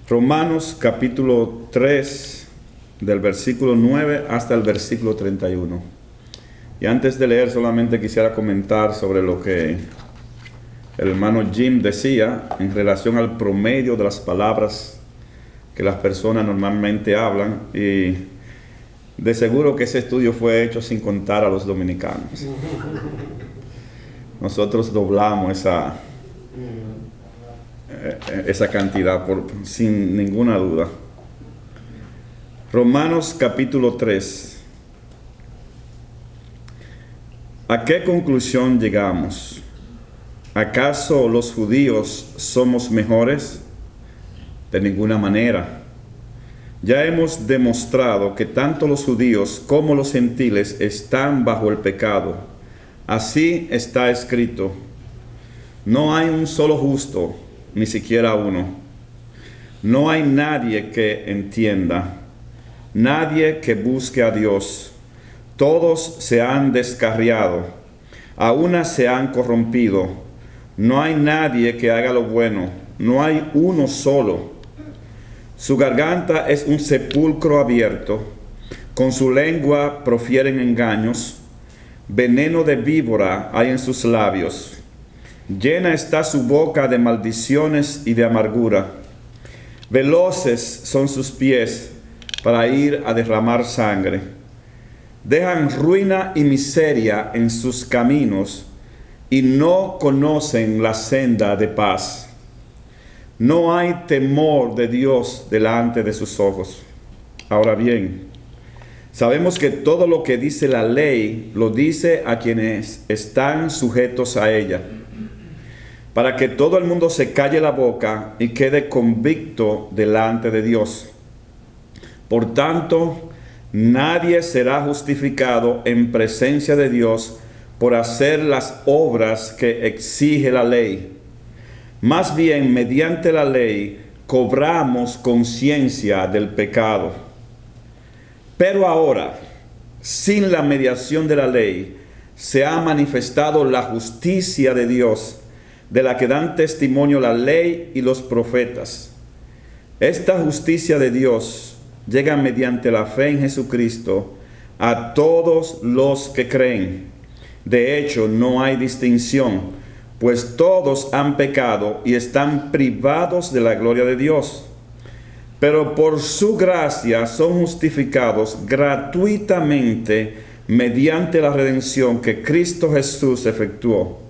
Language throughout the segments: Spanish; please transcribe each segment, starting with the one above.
Romanos capítulo 3, del versículo 9 hasta el versículo 31. Y antes de leer solamente quisiera comentar sobre lo que el hermano Jim decía en relación al promedio de las palabras que las personas normalmente hablan, y de seguro que ese estudio fue hecho sin contar a los dominicanos. Nosotros doblamos esa cantidad sin ninguna duda. Romanos capítulo 3. ¿A qué conclusión llegamos? ¿Acaso los judíos somos mejores? De ninguna manera. Ya hemos demostrado que tanto los judíos como los gentiles están bajo el pecado. Así está escrito: no hay un solo justo, ni siquiera uno. No hay nadie que entienda, nadie que busque a Dios. Todos se han descarriado, a una se han corrompido. No hay nadie que haga lo bueno, no hay uno solo. Su garganta es un sepulcro abierto, con su lengua profieren engaños. Veneno de víbora hay en sus labios. Llena está su boca de maldiciones y de amargura. Veloces son sus pies para ir a derramar sangre. Dejan ruina y miseria en sus caminos y no conocen la senda de paz. No hay temor de Dios delante de sus ojos. Ahora bien, sabemos que todo lo que dice la ley lo dice a quienes están sujetos a ella, para que todo el mundo se calle la boca y quede convicto delante de Dios. Por tanto, nadie será justificado en presencia de Dios por hacer las obras que exige la ley. Más bien, mediante la ley, cobramos conciencia del pecado. Pero ahora, sin la mediación de la ley, se ha manifestado la justicia de Dios, de la que dan testimonio la ley y los profetas. Esta justicia de Dios llega mediante la fe en Jesucristo a todos los que creen. De hecho, no hay distinción, pues todos han pecado y están privados de la gloria de Dios. Pero por su gracia son justificados gratuitamente mediante la redención que Cristo Jesús efectuó.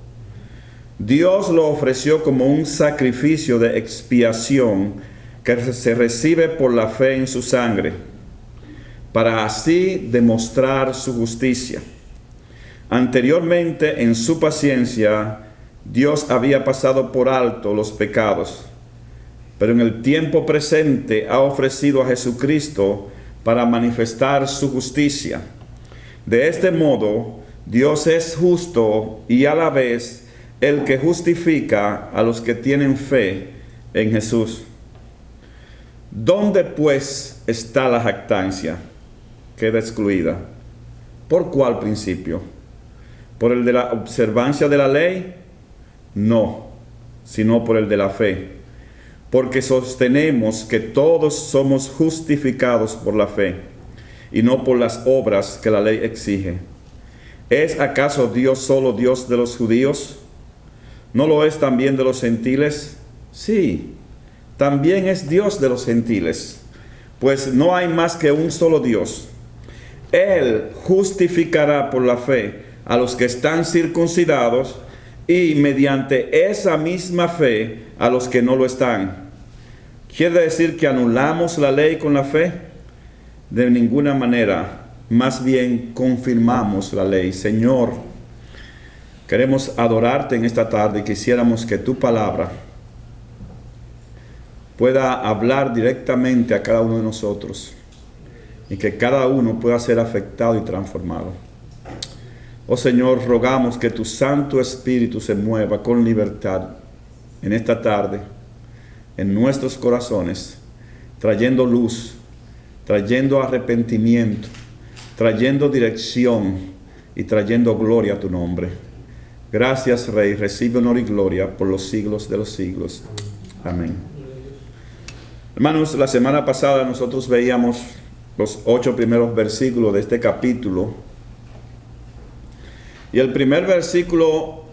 Dios lo ofreció como un sacrificio de expiación que se recibe por la fe en su sangre, para así demostrar su justicia. Anteriormente, en su paciencia, Dios había pasado por alto los pecados, pero en el tiempo presente ha ofrecido a Jesucristo para manifestar su justicia. De este modo, Dios es justo y a la vez el que justifica a los que tienen fe en Jesús. ¿Dónde pues está la jactancia? Queda excluida. ¿Por cuál principio? ¿Por el de la observancia de la ley? No, sino por el de la fe. Porque sostenemos que todos somos justificados por la fe, y no por las obras que la ley exige. ¿Es acaso Dios solo Dios de los judíos? ¿No lo es también de los gentiles? Sí, también es Dios de los gentiles, pues no hay más que un solo Dios. Él justificará por la fe a los que están circuncidados y mediante esa misma fe a los que no lo están. ¿Quiere decir que anulamos la ley con la fe? De ninguna manera, más bien confirmamos la ley. Señor, queremos adorarte en esta tarde y quisiéramos que tu palabra pueda hablar directamente a cada uno de nosotros y que cada uno pueda ser afectado y transformado. Oh Señor, rogamos que tu Santo Espíritu se mueva con libertad en esta tarde, en nuestros corazones, trayendo luz, trayendo arrepentimiento, trayendo dirección y trayendo gloria a tu nombre. Gracias, Rey, recibe honor y gloria por los siglos de los siglos. Amén. Hermanos, la semana pasada nosotros veíamos los 8 primeros versículos de este capítulo. Y el primer versículo,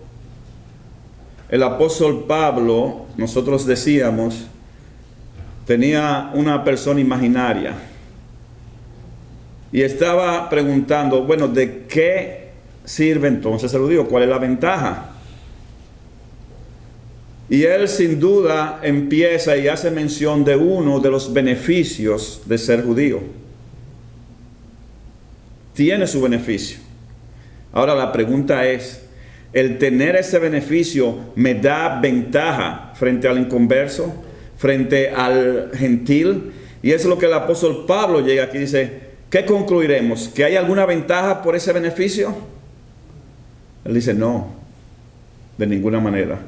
el apóstol Pablo, nosotros decíamos, tenía una persona imaginaria. Y estaba preguntando, bueno, ¿de qué sirve entonces el judío? ¿Cuál es la ventaja? Y él sin duda empieza y hace mención de uno de los beneficios de ser judío. Tiene su beneficio. Ahora la pregunta es, ¿el tener ese beneficio me da ventaja frente al inconverso, frente al gentil? Y es lo que el apóstol Pablo llega aquí y dice, ¿qué concluiremos? ¿Que hay alguna ventaja por ese beneficio? Él dice, no, de ninguna manera.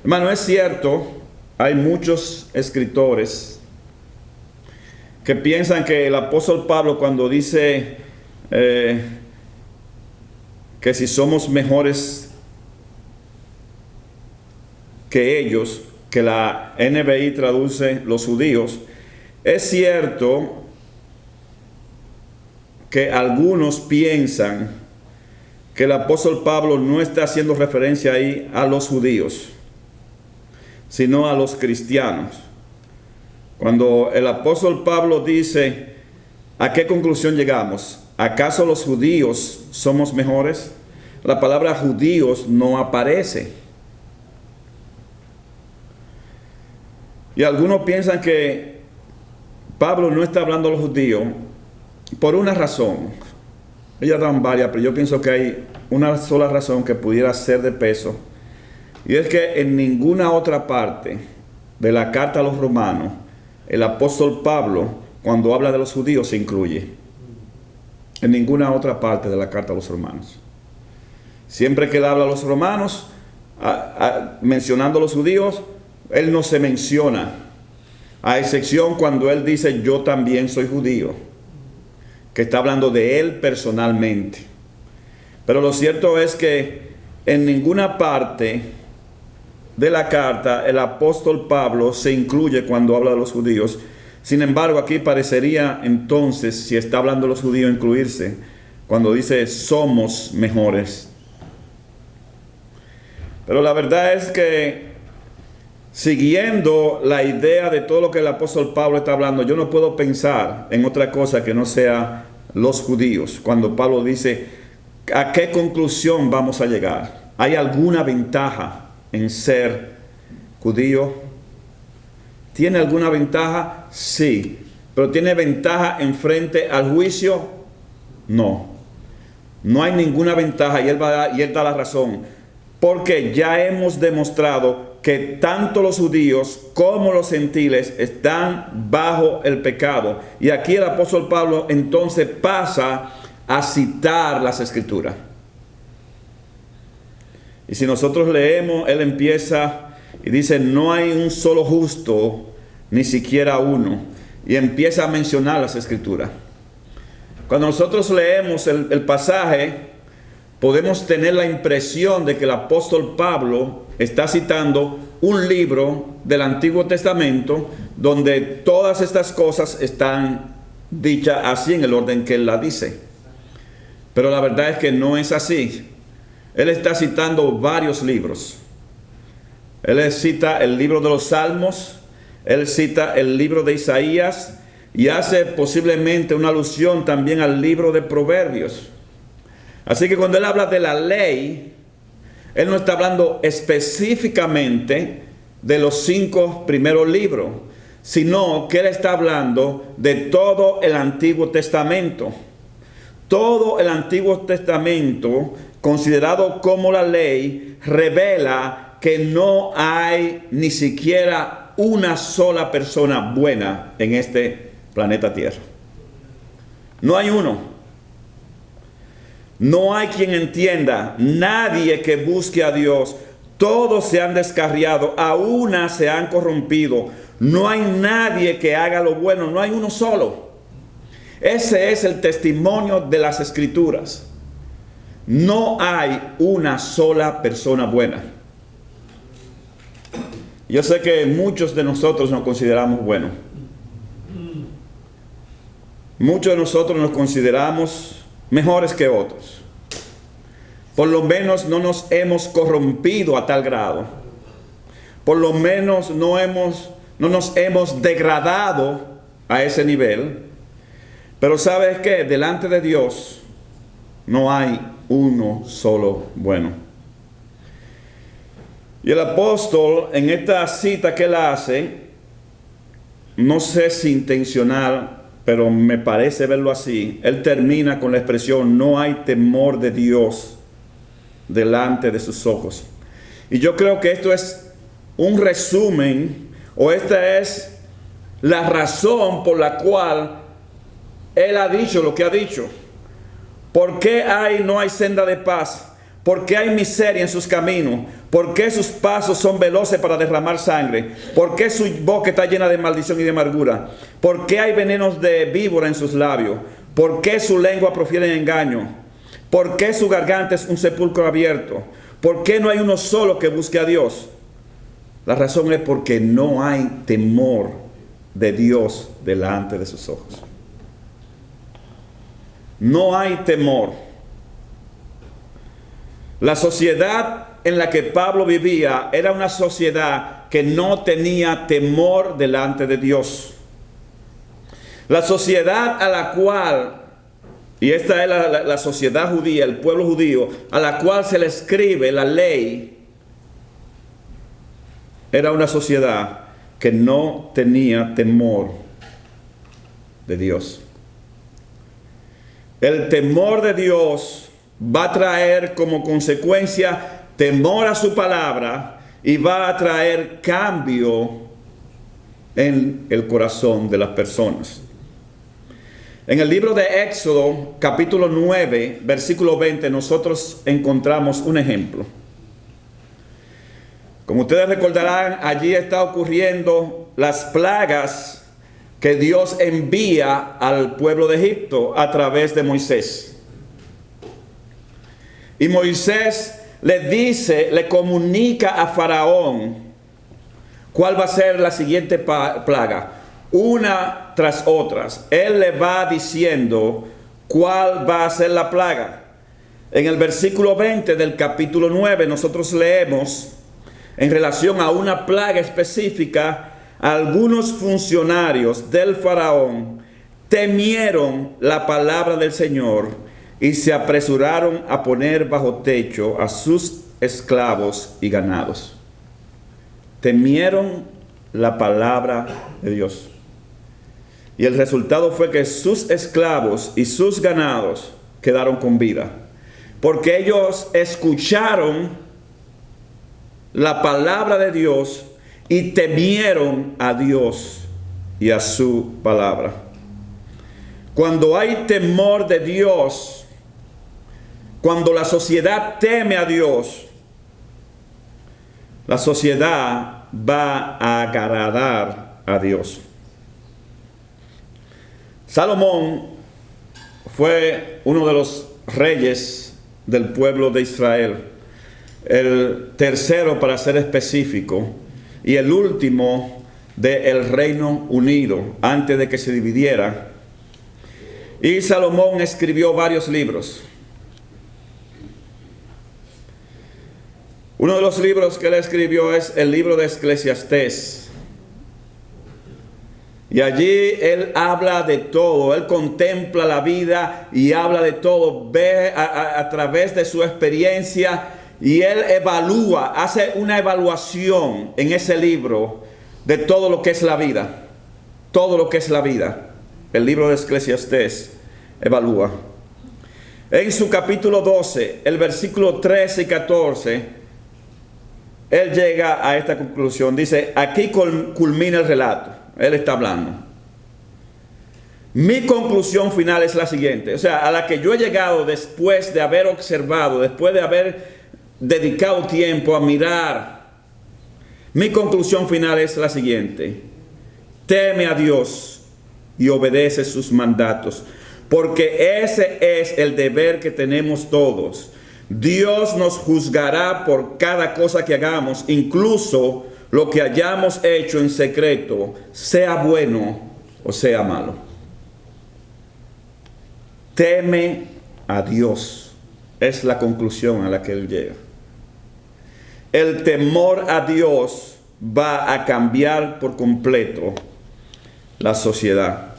Hermano, es cierto, hay muchos escritores que piensan que el apóstol Pablo cuando dice que si somos mejores que ellos, que la NBI traduce los judíos, es cierto que algunos piensan que el apóstol Pablo no está haciendo referencia ahí a los judíos, sino a los cristianos. Cuando el apóstol Pablo dice, ¿a qué conclusión llegamos? ¿Acaso los judíos somos mejores? La palabra judíos no aparece. Y algunos piensan que Pablo no está hablando a los judíos por una razón. Ellas dan varias, pero yo pienso que hay una sola razón que pudiera ser de peso. Y es que en ninguna otra parte de la carta a los romanos, el apóstol Pablo, cuando habla de los judíos, se incluye. En ninguna otra parte de la carta a los romanos. Siempre que él habla a los romanos, mencionando a los judíos, él no se menciona. A excepción cuando él dice, yo también soy judío. Que está hablando de él personalmente. Pero lo cierto es que en ninguna parte de la carta el apóstol Pablo se incluye cuando habla de los judíos. Sin embargo, aquí parecería entonces, si está hablando de los judíos, incluirse cuando dice somos mejores. Pero la verdad es que siguiendo la idea de todo lo que el apóstol Pablo está hablando, yo no puedo pensar en otra cosa que no sea los judíos. Cuando Pablo dice, ¿a qué conclusión vamos a llegar? ¿Hay alguna ventaja en ser judío? ¿Tiene alguna ventaja? Sí. ¿Pero tiene ventaja en frente al juicio? No. No hay ninguna ventaja y él da la razón. Porque ya hemos demostrado que tanto los judíos como los gentiles están bajo el pecado. Y aquí el apóstol Pablo entonces pasa a citar las Escrituras. Y si nosotros leemos, él empieza y dice, no hay un solo justo, ni siquiera uno. Y empieza a mencionar las Escrituras. Cuando nosotros leemos el pasaje, podemos tener la impresión de que el apóstol Pablo está citando un libro del Antiguo Testamento donde todas estas cosas están dichas así en el orden que él la dice. Pero la verdad es que no es así. Él está citando varios libros. Él cita el libro de los Salmos, él cita el libro de Isaías y hace posiblemente una alusión también al libro de Proverbios. Así que cuando él habla de la ley, él no está hablando específicamente de los 5 primeros libros, sino que él está hablando de todo el Antiguo Testamento. Todo el Antiguo Testamento, considerado como la ley, revela que no hay ni siquiera una sola persona buena en este planeta Tierra. No hay uno. No hay quien entienda, nadie que busque a Dios. Todos se han descarriado, a una se han corrompido. No hay nadie que haga lo bueno, no hay uno solo. Ese es el testimonio de las Escrituras. No hay una sola persona buena. Yo sé que muchos de nosotros nos consideramos buenos. Muchos de nosotros nos consideramos mejores que otros. Por lo menos no nos hemos corrompido a tal grado. Por lo menos no nos hemos degradado a ese nivel. Pero ¿sabes qué? Delante de Dios no hay uno solo bueno. Y el apóstol, en esta cita que él hace, no sé si intencional, pero me parece verlo así, él termina con la expresión: no hay temor de Dios delante de sus ojos. Y yo creo que esto es un resumen, o esta es la razón por la cual él ha dicho lo que ha dicho. ¿Por qué no hay senda de paz? ¿Por qué hay miseria en sus caminos? ¿Por qué sus pasos son veloces para derramar sangre? ¿Por qué su boca está llena de maldición y de amargura? ¿Por qué hay venenos de víbora en sus labios? ¿Por qué su lengua profiere engaño? ¿Por qué su garganta es un sepulcro abierto? ¿Por qué no hay uno solo que busque a Dios? La razón es porque no hay temor de Dios delante de sus ojos. No hay temor. La sociedad en la que Pablo vivía era una sociedad que no tenía temor delante de Dios. La sociedad a la cual, y esta es la sociedad judía, el pueblo judío, a la cual se le escribe la ley, era una sociedad que no tenía temor de Dios. El temor de Dios va a traer como consecuencia temor a su palabra y va a traer cambio en el corazón de las personas. En el libro de Éxodo, capítulo 9, versículo 20, nosotros encontramos un ejemplo. Como ustedes recordarán, allí está ocurriendo las plagas que Dios envía al pueblo de Egipto a través de Moisés. Y Moisés le comunica a Faraón cuál va a ser la siguiente plaga, una tras otras. Él le va diciendo cuál va a ser la plaga. En el versículo 20 del capítulo 9 nosotros leemos en relación a una plaga específica: algunos funcionarios del Faraón temieron la palabra del Señor y se apresuraron a poner bajo techo a sus esclavos y ganados. Temieron la palabra de Dios. Y el resultado fue que sus esclavos y sus ganados quedaron con vida, porque ellos escucharon la palabra de Dios y temieron a Dios y a su palabra. Cuando hay temor de Dios, cuando la sociedad teme a Dios, la sociedad va a agradar a Dios. Salomón fue uno de los reyes del pueblo de Israel, el tercero para ser específico, y el último del Reino Unido, antes de que se dividiera. Y Salomón escribió varios libros. Uno de los libros que él escribió es el libro de Eclesiastés. Y allí él habla de todo, él contempla la vida y habla de todo, ve a través de su experiencia, y él evalúa, hace una evaluación en ese libro de todo lo que es la vida. Todo lo que es la vida. El libro de Eclesiastés evalúa. En su capítulo 12, el versículo 13 y 14, él llega a esta conclusión. Dice, aquí culmina el relato. Él está hablando. Mi conclusión final es la siguiente. O sea, a la que yo he llegado después de haber observado, después de haber dedicado tiempo a mirar. Mi conclusión final es la siguiente: teme a Dios y obedece sus mandatos, porque ese es el deber que tenemos todos. Dios nos juzgará por cada cosa que hagamos, incluso lo que hayamos hecho en secreto, sea bueno o sea malo. teme a Dios. Es la conclusión a la que él llega. El temor a Dios va a cambiar por completo la sociedad.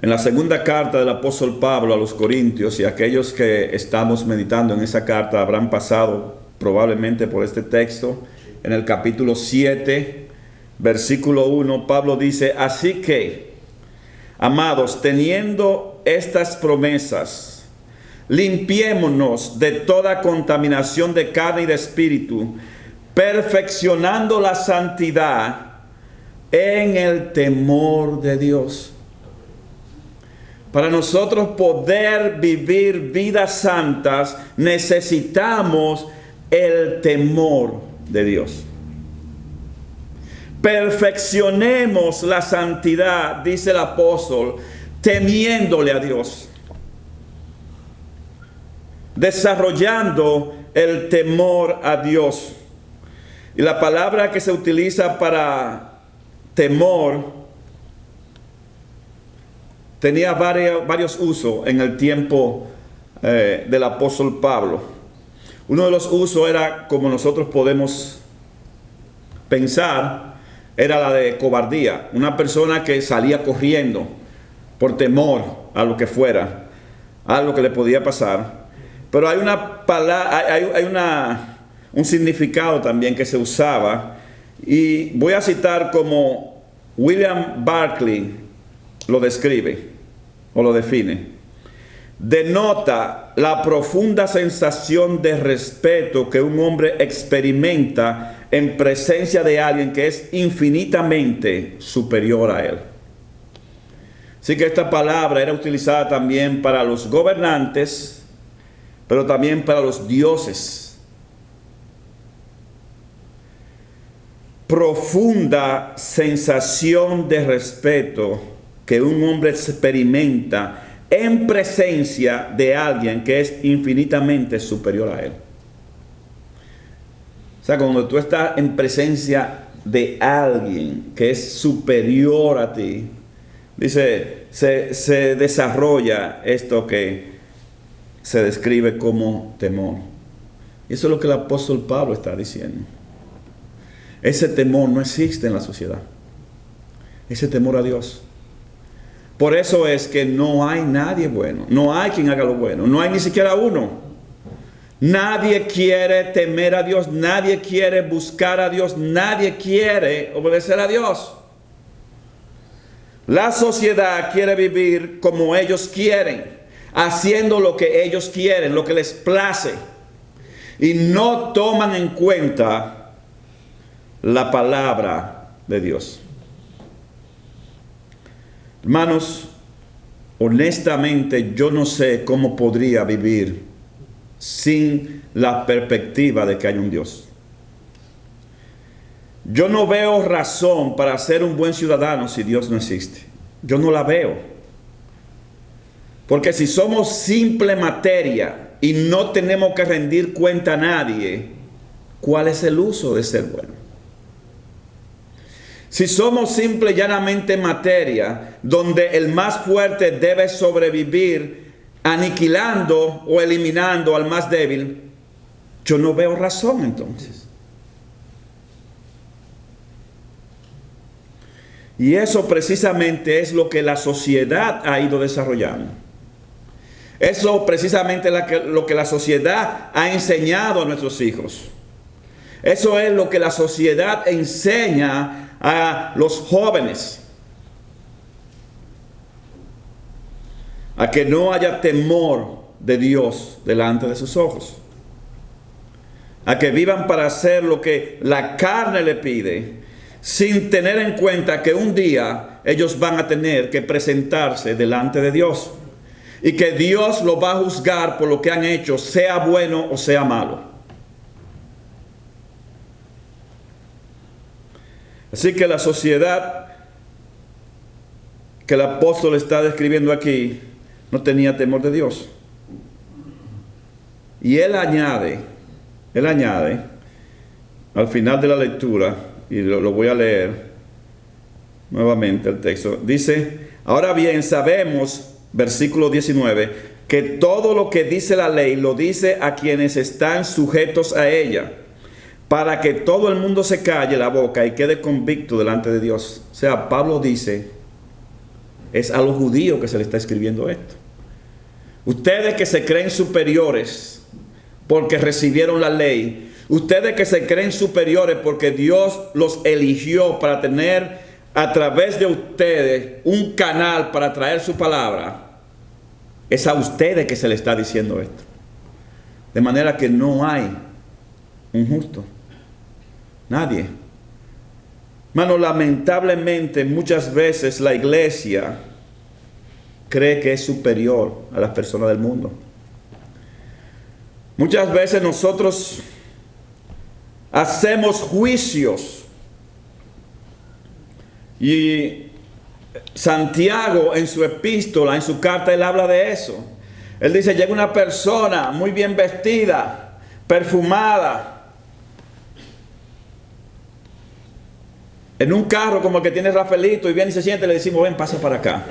En la segunda carta del apóstol Pablo a los Corintios, y aquellos que estamos meditando en esa carta habrán pasado probablemente por este texto, en el capítulo 7, versículo 1, Pablo dice: así que, amados, teniendo estas promesas, limpiémonos de toda contaminación de carne y de espíritu, perfeccionando la santidad en el temor de Dios. Para nosotros poder vivir vidas santas, necesitamos el temor de Dios. Perfeccionemos la santidad, dice el apóstol, temiéndole a Dios. Desarrollando el temor a Dios. Y la palabra que se utiliza para temor tenía varios usos en el tiempo del apóstol Pablo. Uno de los usos era, como nosotros podemos pensar, era la de cobardía. Una persona que salía corriendo por temor a lo que fuera, a lo que le podía pasar. Pero hay una palabra, hay un significado también que se usaba, y voy a citar como William Barclay lo describe o lo define. Denota la profunda sensación de respeto que un hombre experimenta en presencia de alguien que es infinitamente superior a él. Así que esta palabra era utilizada también para los gobernantes, pero también para los dioses. Profunda sensación de respeto que un hombre experimenta en presencia de alguien que es infinitamente superior a él. O sea, cuando tú estás en presencia de alguien que es superior a ti, dice, se desarrolla esto que se describe como temor. Y eso es lo que el apóstol Pablo está diciendo. Ese temor no existe en la sociedad. Ese temor a Dios. Por eso es que no hay nadie bueno. No hay quien haga lo bueno. No hay ni siquiera uno. Nadie quiere temer a Dios. Nadie quiere buscar a Dios. Nadie quiere obedecer a Dios. La sociedad quiere vivir como ellos quieren, haciendo lo que ellos quieren, lo que les place. Y no toman en cuenta la palabra de Dios. Hermanos, honestamente yo no sé cómo podría vivir sin la perspectiva de que hay un Dios. Yo no veo razón para ser un buen ciudadano si Dios no existe. Yo no la veo. Porque si somos simple materia y no tenemos que rendir cuenta a nadie, ¿cuál es el uso de ser bueno? Si somos simple y llanamente materia, donde el más fuerte debe sobrevivir aniquilando o eliminando al más débil, yo no veo razón entonces. Y eso precisamente es lo que la sociedad ha ido desarrollando. Eso precisamente lo que la sociedad ha enseñado a nuestros hijos. Eso es lo que la sociedad enseña a los jóvenes. A que no haya temor de Dios delante de sus ojos. A que vivan para hacer lo que la carne le pide, sin tener en cuenta que un día ellos van a tener que presentarse delante de Dios. Y que Dios los va a juzgar por lo que han hecho, sea bueno o sea malo. Así que la sociedad que el apóstol está describiendo aquí no tenía temor de Dios. Y él añade al final de la lectura, y lo voy a leer nuevamente el texto, dice: ahora bien, sabemos versículo 19, que todo lo que dice la ley lo dice a quienes están sujetos a ella, para que todo el mundo se calle la boca y quede convicto delante de Dios. O sea, Pablo dice, es a los judíos que se le está escribiendo esto. Ustedes que se creen superiores porque recibieron la ley, ustedes que se creen superiores porque Dios los eligió para tener a través de ustedes un canal para traer su palabra, es a ustedes que se le está diciendo esto. De manera que no hay un justo. Nadie. Hermano, lamentablemente muchas veces la iglesia cree que es superior a las personas del mundo. Muchas veces nosotros hacemos juicios. Y Santiago en su epístola, en su carta, él habla de eso. Él dice, llega una persona muy bien vestida, perfumada, en un carro como el que tiene Rafaelito, y viene y se siente y le decimos, ven, pasa para acá.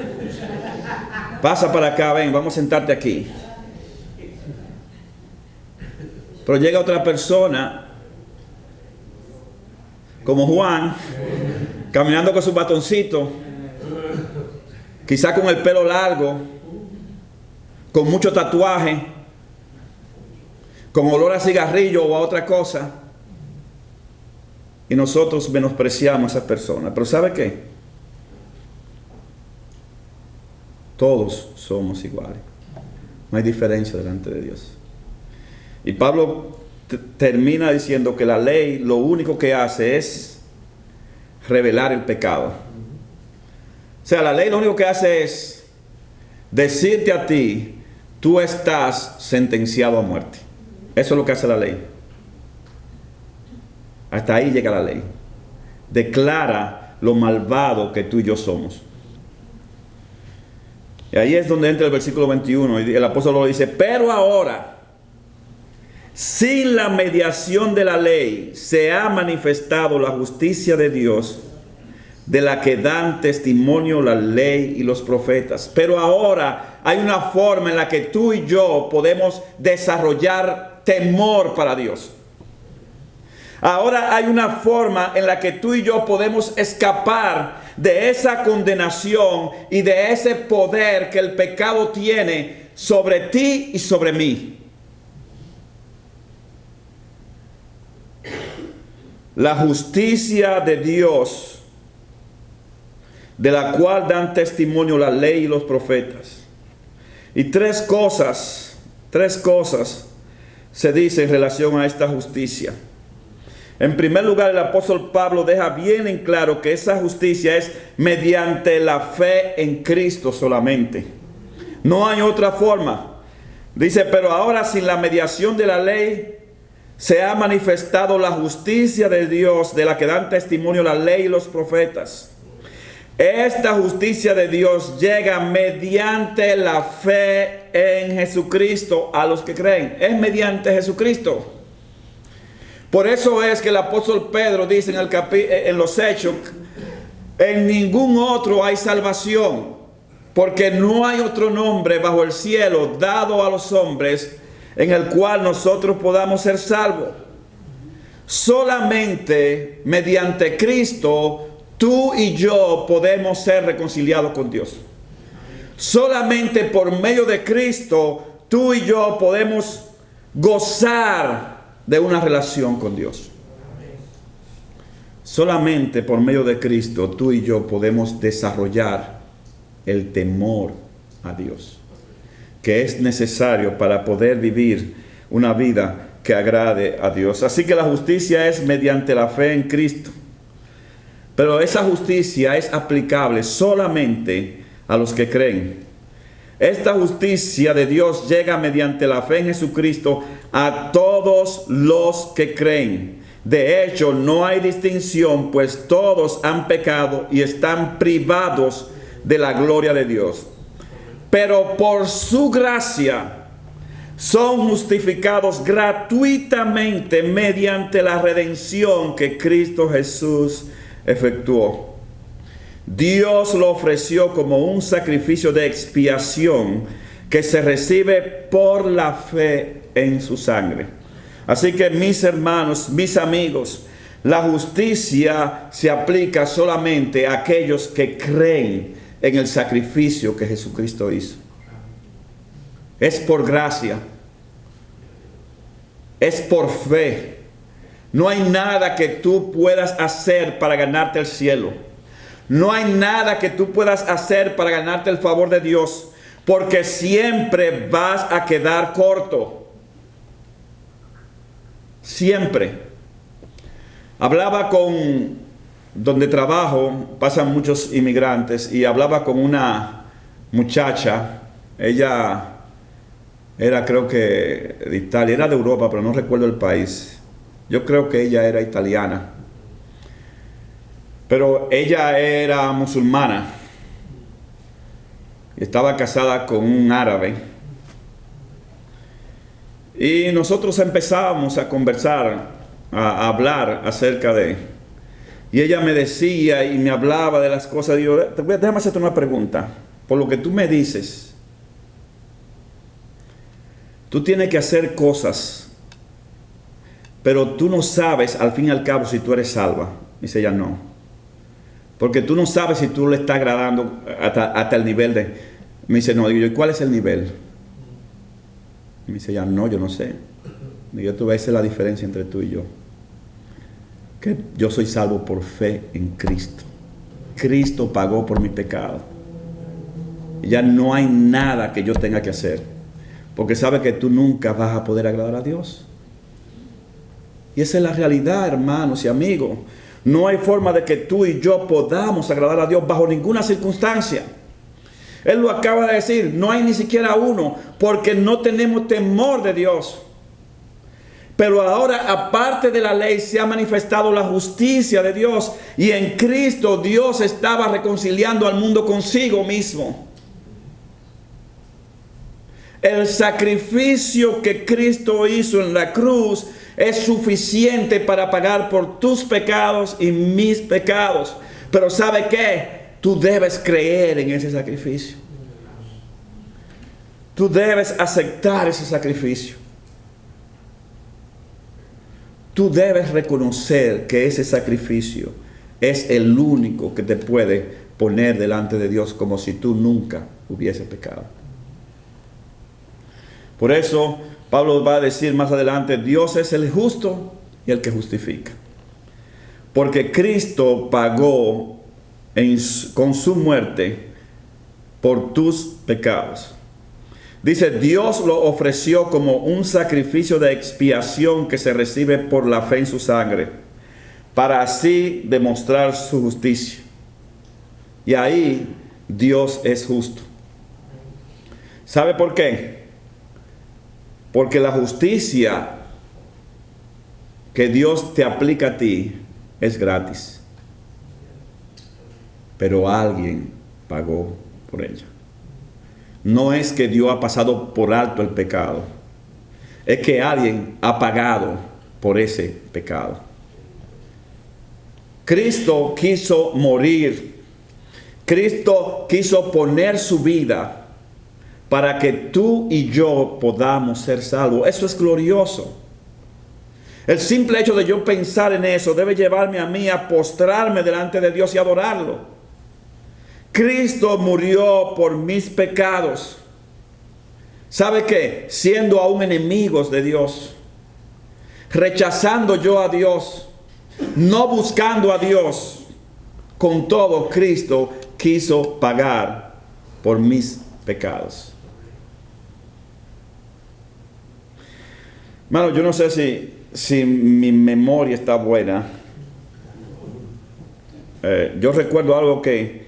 Pasa para acá, ven, vamos a sentarte aquí. Pero llega otra persona, como Juan, caminando con su batoncito, quizá con el pelo largo, con mucho tatuaje, con olor a cigarrillo o a otra cosa, y nosotros menospreciamos a esa persona. Pero ¿sabe qué? Todos somos iguales. No hay diferencia delante de Dios. Y Pablo termina diciendo que la ley lo único que hace es revelar el pecado. O sea, la ley lo único que hace es decirte a ti, tú estás sentenciado a muerte. Eso es lo que hace la ley. Hasta ahí llega la ley. Declara lo malvado que tú y yo somos. Y ahí es donde entra el versículo 21. Y el apóstol lo dice, pero ahora, sin la mediación de la ley, se ha manifestado la justicia de Dios, de la que dan testimonio la ley y los profetas. Pero ahora hay una forma en la que tú y yo podemos desarrollar temor para Dios. Ahora hay una forma en la que tú y yo podemos escapar de esa condenación y de ese poder que el pecado tiene sobre ti y sobre mí. La justicia de Dios, de la cual dan testimonio la ley y los profetas. Y tres cosas se dice en relación a esta justicia. En primer lugar, el apóstol Pablo deja bien en claro que esa justicia es mediante la fe en Cristo solamente. No hay otra forma. Dice, pero ahora sin la mediación de la ley se ha manifestado la justicia de Dios, de la que dan testimonio la ley y los profetas. Esta justicia de Dios llega mediante la fe en Jesucristo a los que creen. Es mediante Jesucristo. Por eso es que el apóstol Pedro dice en los Hechos, en ningún otro hay salvación, porque no hay otro nombre bajo el cielo dado a los hombres en el cual nosotros podamos ser salvos. Solamente mediante Cristo tú y yo podemos ser reconciliados con Dios. Solamente por medio de Cristo tú y yo podemos gozar de una relación con Dios. Solamente por medio de Cristo tú y yo podemos desarrollar el temor a Dios, que es necesario para poder vivir una vida que agrade a Dios. Así que la justicia es mediante la fe en Cristo. Pero esa justicia es aplicable solamente a los que creen. Esta justicia de Dios llega mediante la fe en Jesucristo a todos los que creen. De hecho, no hay distinción, pues todos han pecado y están privados de la gloria de Dios. Pero por su gracia son justificados gratuitamente mediante la redención que Cristo Jesús efectuó. Dios lo ofreció como un sacrificio de expiación que se recibe por la fe en su sangre. Así que mis hermanos, mis amigos, la justicia se aplica solamente a aquellos que creen en el sacrificio que Jesucristo hizo. Es por gracia. Es por fe. No hay nada que tú puedas hacer para ganarte el cielo. No hay nada que tú puedas hacer para ganarte el favor de Dios, porque siempre vas a quedar corto. Siempre. Hablaba donde trabajo, pasan muchos inmigrantes, y hablaba con una muchacha. Ella era, creo que de Italia, era de Europa, pero no recuerdo el país. Yo creo que ella era italiana. Pero ella era musulmana. Estaba casada con un árabe. Y nosotros empezábamos a conversar, a hablar acerca de... Y ella me decía y me hablaba de las cosas. Y yo, déjame hacerte una pregunta. Por lo que tú me dices, tú tienes que hacer cosas, pero tú no sabes al fin y al cabo si tú eres salva. Dice ella, no. Porque tú no sabes si tú le estás agradando hasta el nivel de... Me dice, no. Digo yo, ¿y cuál es el nivel? Y me dice ella, no, yo no sé. Digo yo, tú ves la diferencia entre tú y yo. Que yo soy salvo por fe en Cristo. Cristo pagó por mi pecado. Y ya no hay nada que yo tenga que hacer. Porque sabe que tú nunca vas a poder agradar a Dios. Y esa es la realidad, hermanos y amigos. No hay forma de que tú y yo podamos agradar a Dios bajo ninguna circunstancia. Él lo acaba de decir, no hay ni siquiera uno, porque no tenemos temor de Dios. Pero ahora, aparte de la ley, se ha manifestado la justicia de Dios. Y en Cristo Dios estaba reconciliando al mundo consigo mismo. El sacrificio que Cristo hizo en la cruz es suficiente para pagar por tus pecados y mis pecados. Pero ¿sabe qué? Tú debes creer en ese sacrificio. Tú debes aceptar ese sacrificio. Tú debes reconocer que ese sacrificio es el único que te puede poner delante de Dios como si tú nunca hubieses pecado. Por eso Pablo va a decir más adelante, Dios es el justo y el que justifica. Porque Cristo pagó con su muerte por tus pecados. Dice, Dios lo ofreció como un sacrificio de expiación que se recibe por la fe en su sangre, para así demostrar su justicia. Y ahí Dios es justo. ¿Sabe por qué? Porque la justicia que Dios te aplica a ti es gratis. Pero alguien pagó por ella. No es que Dios ha pasado por alto el pecado. Es que alguien ha pagado por ese pecado. Cristo quiso morir. Cristo quiso poner su vida para que tú y yo podamos ser salvos. Eso es glorioso. El simple hecho de yo pensar en eso debe llevarme a mí a postrarme delante de Dios y adorarlo. Cristo murió por mis pecados. ¿Sabe qué? Siendo aún enemigos de Dios, rechazando yo a Dios, no buscando a Dios, con todo Cristo quiso pagar por mis pecados. Hermano, yo no sé si mi memoria está buena. Yo recuerdo algo que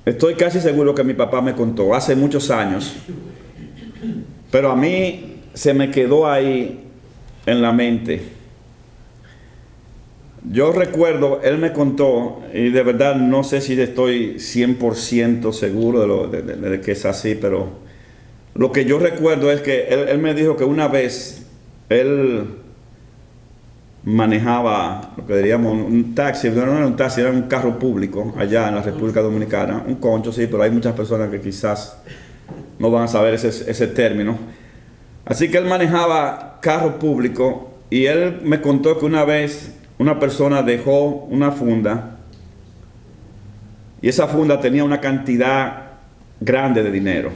estoy casi seguro que mi papá me contó hace muchos años, pero a mí se me quedó ahí en la mente. Yo recuerdo, él me contó, y de verdad no sé si estoy 100% seguro de que es así, pero lo que yo recuerdo es que él me dijo que una vez él manejaba lo que diríamos un taxi, no era un taxi, era un carro público allá en la República Dominicana, un concho, sí, pero hay muchas personas que quizás no van a saber ese término. Así que él manejaba carro público y él me contó que una vez una persona dejó una funda y esa funda tenía una cantidad grande de dinero.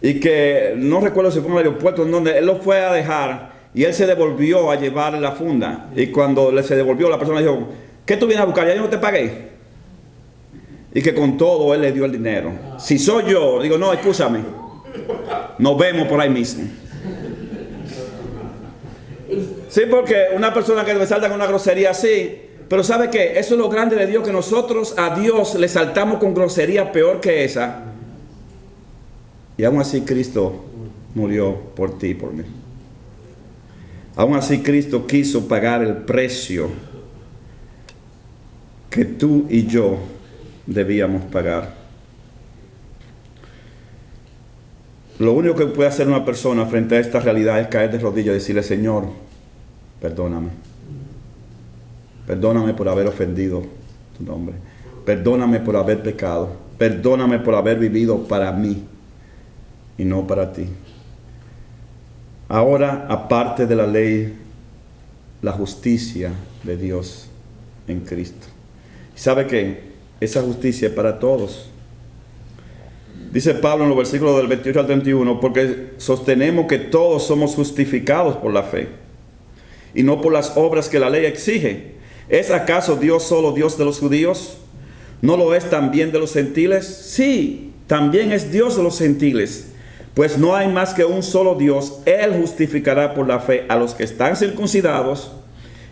Y que no recuerdo si fue en el aeropuerto en donde él lo fue a dejar y él se devolvió a llevar la funda. Y cuando se devolvió, la persona dijo: ¿qué tú vienes a buscar? Ya yo no te pagué. Y que con todo él le dio el dinero. Si soy yo, digo: no, escúchame, nos vemos por ahí mismo. Sí, porque una persona que me salta con una grosería así, pero ¿sabe qué? Eso es lo grande de Dios, que nosotros a Dios le saltamos con grosería peor que esa. Y aún así Cristo murió por ti y por mí. Aún así Cristo quiso pagar el precio que tú y yo debíamos pagar. Lo único que puede hacer una persona frente a esta realidad es caer de rodillas y decirle: Señor, perdóname. Perdóname por haber ofendido tu nombre. Perdóname por haber pecado. Perdóname por haber vivido para mí y no para ti. Ahora, aparte de la ley, la justicia de Dios en Cristo. ¿Sabe qué? Esa justicia es para todos. Dice Pablo en los versículos del 28 al 31, porque sostenemos que todos somos justificados por la fe y no por las obras que la ley exige. ¿Es acaso Dios solo Dios de los judíos? ¿No lo es también de los gentiles? Sí, también es Dios de los gentiles. Pues no hay más que un solo Dios. Él justificará por la fe a los que están circuncidados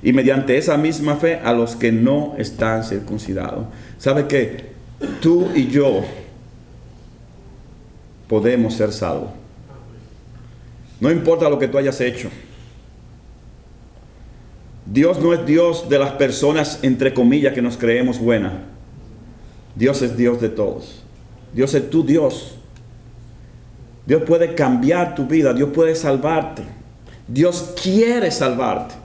y mediante esa misma fe a los que no están circuncidados. ¿Sabe qué? Tú y yo podemos ser salvos. No importa lo que tú hayas hecho. Dios no es Dios de las personas, entre comillas, que nos creemos buenas. Dios es Dios de todos. Dios es tu Dios. Dios puede cambiar tu vida. Dios puede salvarte. Dios quiere salvarte.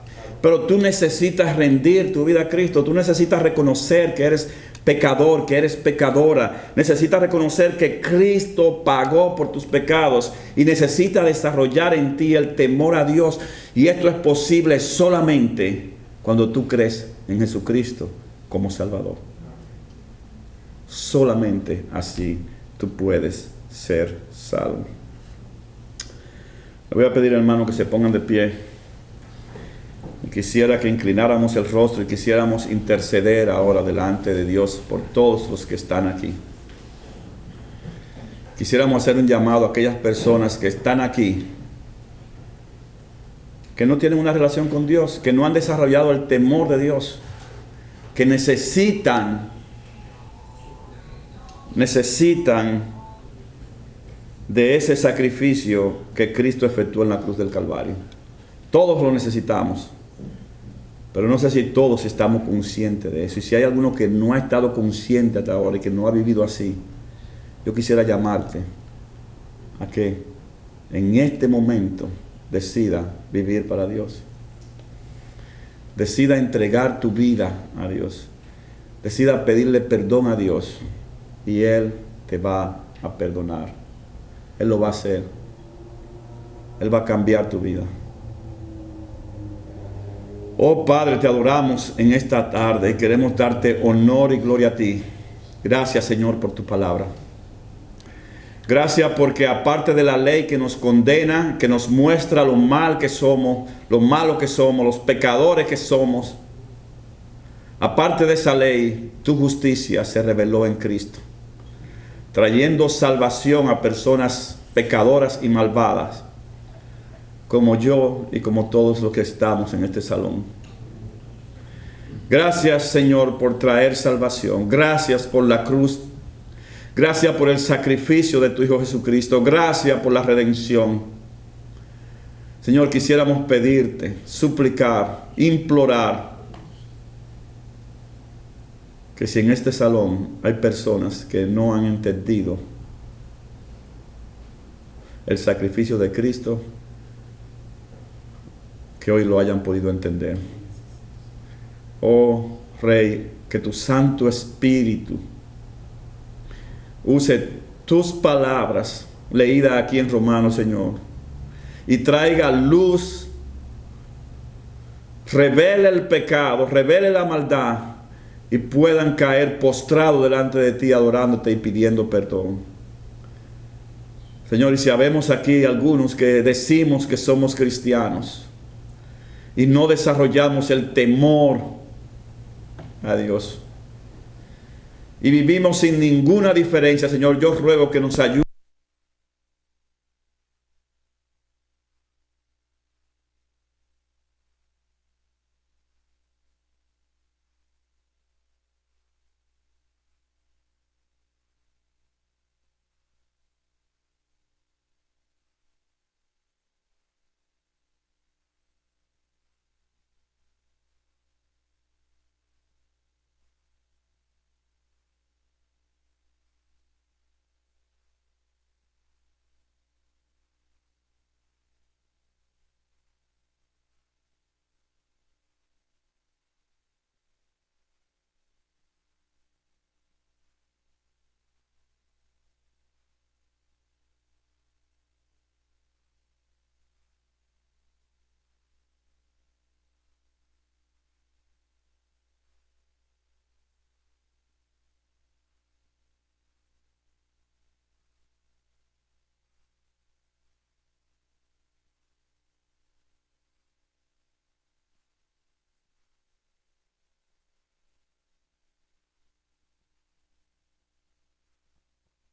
Pero tú necesitas rendir tu vida a Cristo. Tú necesitas reconocer que eres pecador, que eres pecadora. Necesitas reconocer que Cristo pagó por tus pecados. Y necesitas desarrollar en ti el temor a Dios. Y esto es posible solamente cuando tú crees en Jesucristo como Salvador. Solamente así tú puedes ser salvo. Le voy a pedir, hermano, que se pongan de pie. Quisiera que inclináramos el rostro y quisiéramos interceder ahora delante de Dios por todos los que están aquí. Quisiéramos hacer un llamado a aquellas personas que están aquí, que no tienen una relación con Dios, que no han desarrollado el temor de Dios, que necesitan de ese sacrificio que Cristo efectuó en la cruz del Calvario. Todos lo necesitamos, pero no sé si todos estamos conscientes de eso. Y si hay alguno que no ha estado consciente hasta ahora y que no ha vivido así, yo quisiera llamarte a que en este momento decida vivir para Dios. Decida entregar tu vida a Dios. Decida pedirle perdón a Dios y Él te va a perdonar. Él lo va a hacer. Él va a cambiar tu vida. Oh Padre, te adoramos en esta tarde y queremos darte honor y gloria a ti. Gracias, Señor, por tu palabra. Gracias porque aparte de la ley que nos condena, que nos muestra lo mal que somos, lo malo que somos, los pecadores que somos, aparte de esa ley, tu justicia se reveló en Cristo, trayendo salvación a personas pecadoras y malvadas, como yo y como todos los que estamos en este salón. Gracias, Señor, por traer salvación. Gracias por la cruz. Gracias por el sacrificio de tu Hijo Jesucristo. Gracias por la redención. Señor, quisiéramos pedirte, suplicar, implorar, que si en este salón hay personas que no han entendido el sacrificio de Cristo, que hoy lo hayan podido entender. Oh Rey, que tu Santo Espíritu use tus palabras leídas aquí en Romanos, Señor, y traiga luz, revele el pecado, revele la maldad, y puedan caer postrados delante de ti, adorándote y pidiendo perdón. Señor, y si habemos aquí algunos que decimos que somos cristianos y no desarrollamos el temor a Dios y vivimos sin ninguna diferencia, Señor, yo ruego que nos ayude